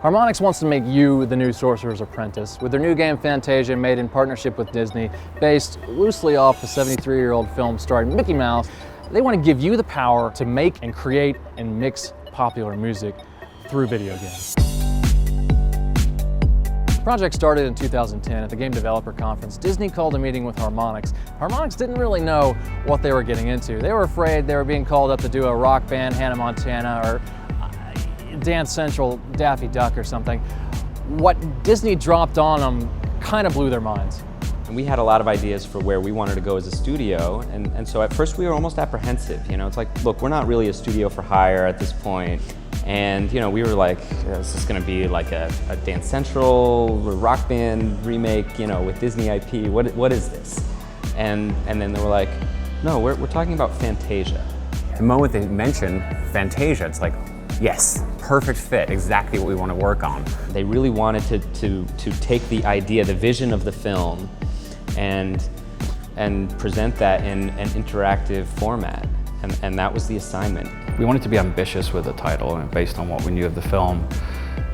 Harmonix wants to make you the new Sorcerer's Apprentice with their new game Fantasia, made in partnership with Disney, based loosely off the 73-year-old film starring Mickey Mouse. They want to give you the power to make and create and mix popular music through video games. The project started in 2010 at the Game Developer Conference. Disney called a meeting with Harmonix. Harmonix didn't really know what they were getting into. They were afraid they were being called up to do a rock band, Hannah Montana, or Dance Central, Daffy Duck or something. What Disney dropped on them kind of blew their minds. And we had a lot of ideas for where we wanted to go as a studio, and so at first we were almost apprehensive. You know, it's like, look, we're not really a studio for hire at this point. And you know, we were like, is this going to be like a Dance Central rock band remake, you know, with Disney IP? What is this? And then they were like, no, we're talking about Fantasia. The moment they mention Fantasia, it's like, yes, perfect fit, exactly what we want to work on. They really wanted to take the idea, the vision of the film, and present that in an interactive format, and that was the assignment. We wanted to be ambitious with the title based on what we knew of the film,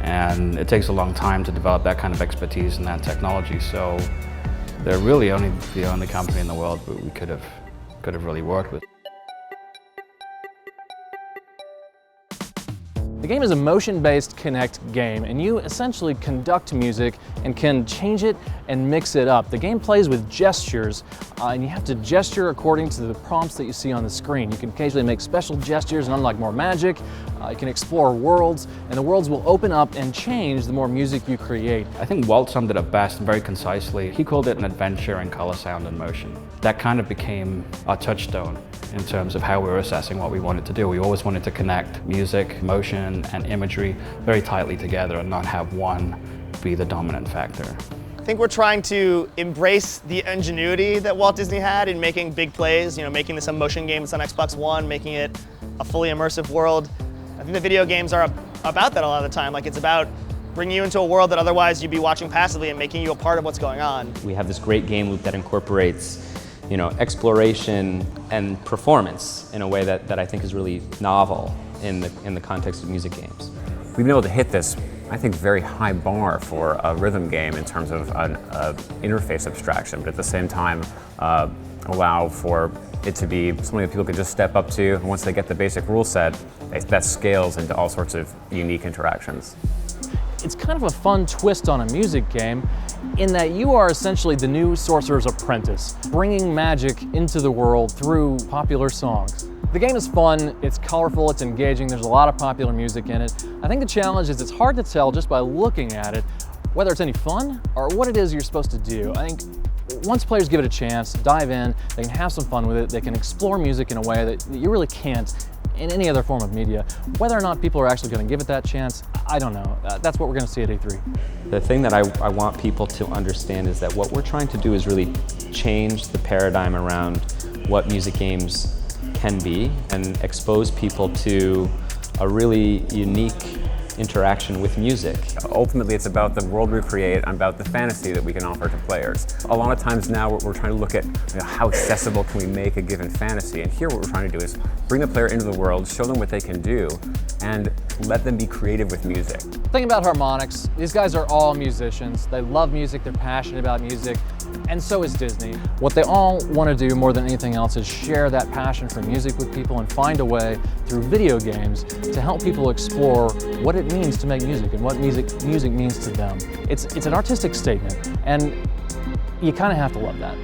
and it takes a long time to develop that kind of expertise and that technology, so they're really the only company in the world that we could have really worked with. The game is a motion-based Connect game, and you essentially conduct music and can change it and mix it up. The game plays with gestures, and you have to gesture according to the prompts that you see on the screen. You can occasionally make special gestures and unlock more magic. You can explore worlds, and the worlds will open up and change the more music you create. I think Walt summed it up best and very concisely. He called it an adventure in color, sound, and motion. That kind of became our touchstone in terms of how we were assessing what we wanted to do. We always wanted to connect music, motion, and imagery very tightly together and not have one be the dominant factor. I think we're trying to embrace the ingenuity that Walt Disney had in making big plays, you know, making this a motion game that's on Xbox One, making it a fully immersive world. I think the video games are about that a lot of the time. Like, it's about bringing you into a world that otherwise you'd be watching passively and making you a part of what's going on. We have this great game loop that incorporates, you know, exploration and performance in a way that I think is really novel in the context of music games. We've been able to hit this, I think, very high bar for a rhythm game in terms of an interface abstraction, but at the same time allow for it to be something that people can just step up to, and once they get the basic rule set, that scales into all sorts of unique interactions. It's kind of a fun twist on a music game in that you are essentially the new Sorcerer's Apprentice, bringing magic into the world through popular songs. The game is fun, it's colorful, it's engaging, there's a lot of popular music in it. I think the challenge is it's hard to tell just by looking at it whether it's any fun or what it is you're supposed to do. I think once players give it a chance, dive in, they can have some fun with it, they can explore music in a way that you really can't in any other form of media. Whether or not people are actually going to give it that chance, I don't know. That's what we're going to see at E3. The thing that I want people to understand is that what we're trying to do is really change the paradigm around what music games can be and expose people to a really unique interaction with music. Ultimately, it's about the world we create and about the fantasy that we can offer to players. A lot of times now we're trying to look at, you know, how accessible can we make a given fantasy, and here what we're trying to do is bring the player into the world, show them what they can do, and let them be creative with music. The thing about Harmonix, these guys are all musicians. They love music, they're passionate about music, and so is Disney. What they all want to do more than anything else is share that passion for music with people and find a way through video games to help people explore what it means to make music and what music means to them. It's an artistic statement, and you kind of have to love that.